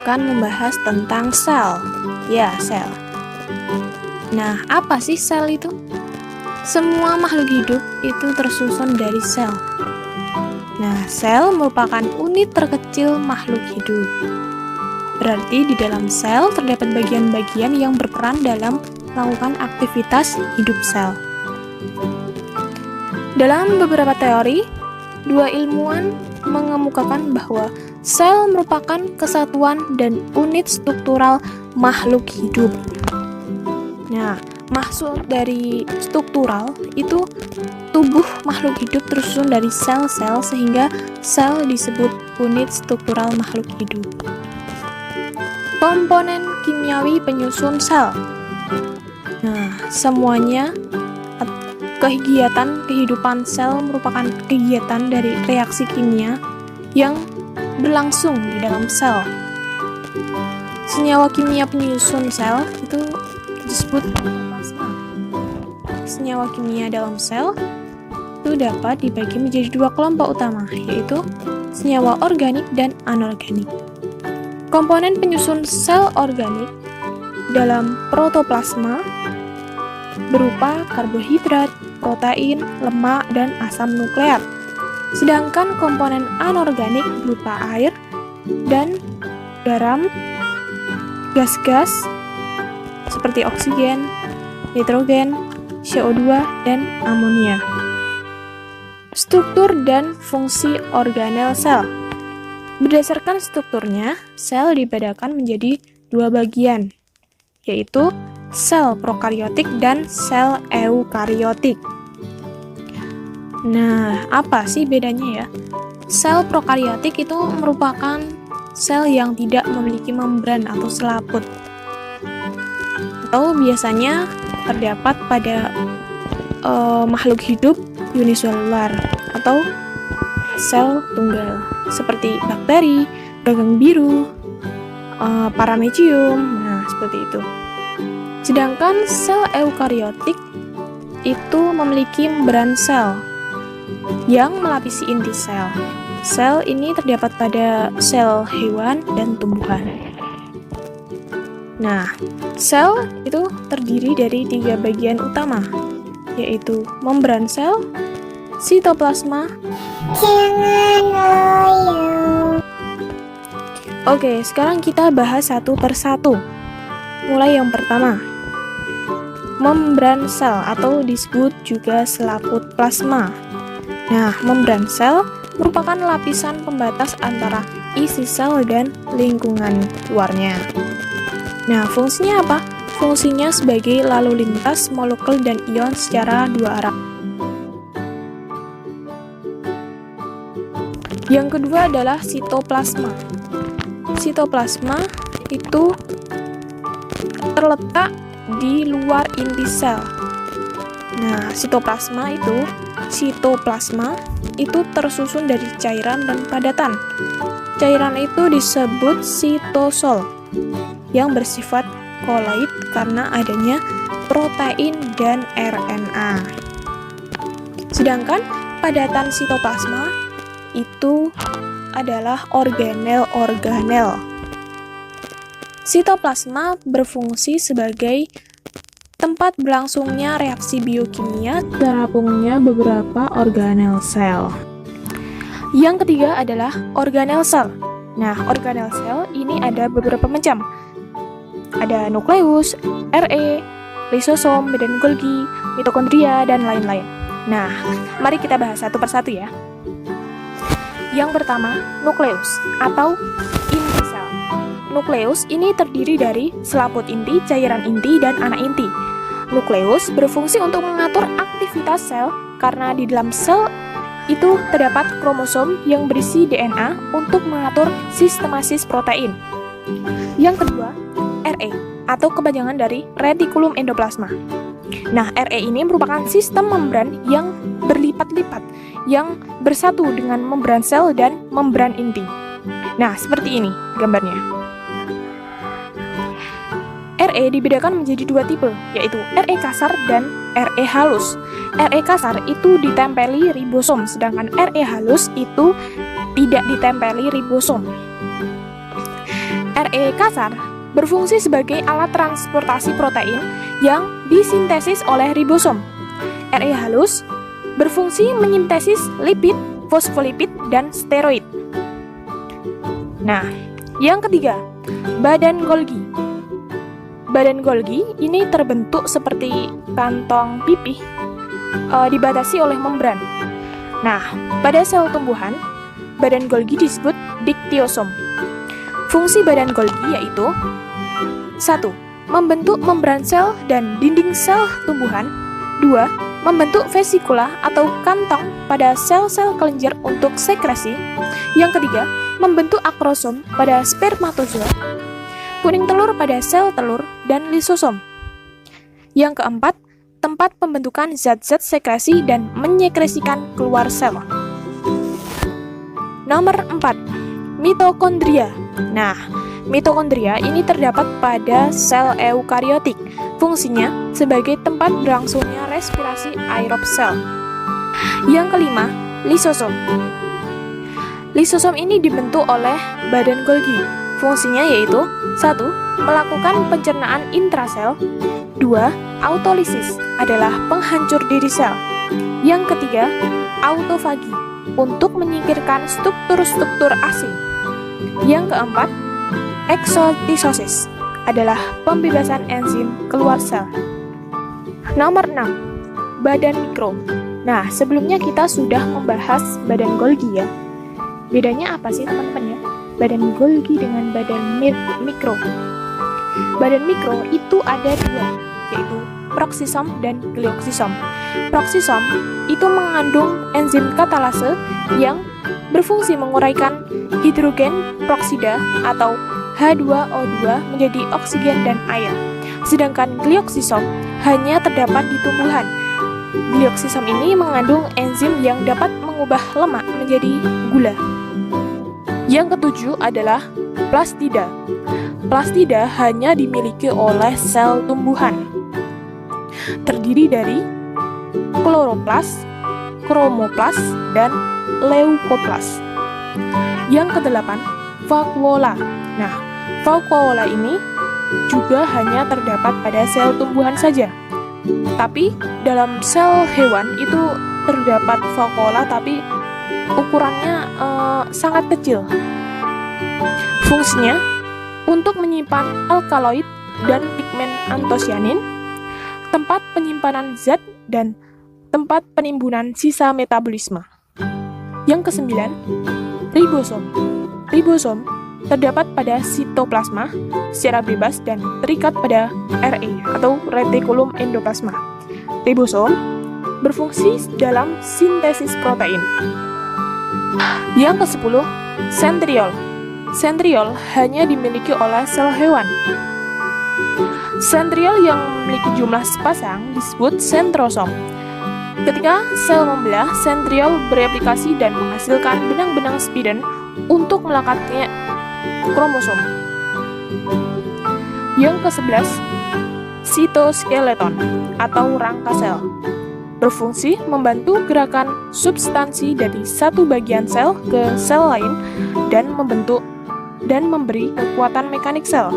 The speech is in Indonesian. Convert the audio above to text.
akan membahas tentang sel. Ya, sel. Nah, apa sih sel itu? Semua makhluk hidup itu tersusun dari sel. Nah, sel merupakan unit terkecil makhluk hidup. Berarti di dalam sel terdapat bagian-bagian yang berperan dalam melakukan aktivitas hidup sel. Dalam beberapa teori, dua ilmuwan mengemukakan bahwa sel merupakan kesatuan dan unit struktural makhluk hidup. Nah, maksud dari struktural itu tubuh makhluk hidup tersusun dari sel-sel sehingga sel disebut unit struktural makhluk hidup. Komponen kimiawi penyusun sel. Nah, semuanya kegiatan kehidupan sel merupakan kegiatan dari reaksi kimia yang berlangsung di dalam sel. Senyawa kimia penyusun sel itu disebut plasma. Senyawa kimia dalam sel itu dapat dibagi menjadi dua kelompok utama, yaitu senyawa organik dan anorganik. Komponen penyusun sel organik dalam protoplasma berupa karbohidrat, protein, lemak, dan asam nukleat. Sedangkan komponen anorganik berupa air dan garam, gas-gas seperti oksigen, nitrogen, CO2, dan amonia. Struktur dan fungsi organel sel. Berdasarkan strukturnya, sel dibedakan menjadi dua bagian, yaitu sel prokariotik dan sel eukariotik. Nah, apa sih bedanya ya? Sel prokariotik itu merupakan sel yang tidak memiliki membran atau selaput, atau biasanya terdapat pada makhluk hidup uniselular atau sel tunggal seperti bakteri, gagang biru, paramecium, nah seperti itu. Sedangkan sel eukariotik itu memiliki membran sel yang melapisi inti sel. Sel ini terdapat pada sel hewan dan tumbuhan. Nah, sel itu terdiri dari tiga bagian utama, yaitu membran sel, sitoplasma. Oke, sekarang kita bahas satu persatu. Mulai yang pertama, membran sel atau disebut juga selaput plasma. Nah, membran sel merupakan lapisan pembatas antara isi sel dan lingkungan luarnya. Nah, fungsinya apa? Fungsinya sebagai lalu lintas molekul dan ion secara dua arah. Yang kedua adalah sitoplasma. Sitoplasma itu terletak di luar inti sel. Nah, sitoplasma itu tersusun dari cairan dan padatan. Cairan itu disebut sitosol yang bersifat koloid karena adanya protein dan RNA. Sedangkan padatan sitoplasma itu adalah organel-organel. Sitoplasma berfungsi sebagai tempat berlangsungnya reaksi biokimia terapungnya beberapa organel sel. Yang ketiga adalah organel sel. Nah, organel sel ini ada beberapa macam. Ada nukleus, RE, lisosom, medan Golgi, mitokondria, dan lain-lain. Nah, mari kita bahas satu persatu ya. Yang pertama, nukleus atau inti sel. Nukleus ini terdiri dari selaput inti, cairan inti, dan anak inti. Nukleus berfungsi untuk mengatur aktivitas sel karena di dalam sel itu terdapat kromosom yang berisi DNA untuk mengatur sistemasis protein. Yang kedua, RE atau kepanjangan dari retikulum endoplasma. Nah, RE ini merupakan sistem membran yang berlipat-lipat yang bersatu dengan membran sel dan membran inti. Nah, seperti ini gambarnya. RE dibedakan menjadi dua tipe, yaitu RE kasar dan RE halus. RE kasar itu ditempeli ribosom, sedangkan RE halus itu tidak ditempeli ribosom. RE kasar berfungsi sebagai alat transportasi protein yang disintesis oleh ribosom. RE halus berfungsi menyintesis lipid, fosfolipid, dan steroid. Nah, yang ketiga, badan Golgi. Badan Golgi ini terbentuk seperti kantong pipih, dibatasi oleh membran. Nah, pada sel tumbuhan, badan Golgi disebut diktiosom. Fungsi badan Golgi yaitu 1. Membentuk membran sel dan dinding sel tumbuhan. 2. Membentuk vesikula atau kantong pada sel-sel kelenjar untuk sekresi. Yang ketiga, membentuk akrosom pada spermatozoa, kuning telur pada sel telur, dan lisosom. Yang keempat, tempat pembentukan zat-zat sekresi dan menyekresikan keluar sel. Nomor 4, mitokondria. Nah, mitokondria ini terdapat pada sel eukariotik. Fungsinya sebagai tempat berlangsungnya respirasi aerob sel. Yang kelima, lisosom. Lisosom ini dibentuk oleh badan Golgi. Fungsinya yaitu 1. Melakukan pencernaan intrasel. 2. Autolisis adalah penghancur diri sel. Yang ketiga, autofagi untuk menyingkirkan struktur-struktur asing. Yang keempat, eksotisosis adalah pembebasan enzim keluar sel. Nomor 6, badan mikro. Nah, sebelumnya kita sudah membahas badan Golgi ya. Bedanya apa sih teman-teman ya? Badan Golgi dengan badan mikro. Badan mikro itu ada dua, yaitu proksisom dan glioksisom. Proksisom itu mengandung enzim katalase yang berfungsi menguraikan hidrogen proksida atau H2O2 menjadi oksigen dan air. Sedangkan glioksisom hanya terdapat di tumbuhan. Glioksisom ini mengandung enzim yang dapat mengubah lemak menjadi gula. Yang ketujuh adalah plastida. Plastida hanya dimiliki oleh sel tumbuhan. Terdiri dari kloroplas, kromoplas, dan leukoplas. Yang kedelapan, vakuola. Nah, vakuola ini juga hanya terdapat pada sel tumbuhan saja. Tapi dalam sel hewan itu terdapat vakuola tapi ukurannya sangat kecil. Fungsinya untuk menyimpan alkaloid dan pigmen antosianin, tempat penyimpanan zat, dan tempat penimbunan sisa metabolisme. Yang kesembilan, ribosom. Ribosom terdapat pada sitoplasma secara bebas dan terikat pada RE atau retikulum endoplasma. Ribosom berfungsi dalam sintesis protein. Yang ke-10, sentriol. Sentriol hanya dimiliki oleh sel hewan. Sentriol yang memiliki jumlah sepasang disebut sentrosom. Ketika sel membelah, sentriol bereplikasi dan menghasilkan benang-benang spiden untuk melekatnya kromosom. Yang ke-11, sitoskeleton atau rangka sel. Berfungsi membantu gerakan substansi dari satu bagian sel ke sel lain dan membentuk dan memberi kekuatan mekanik sel.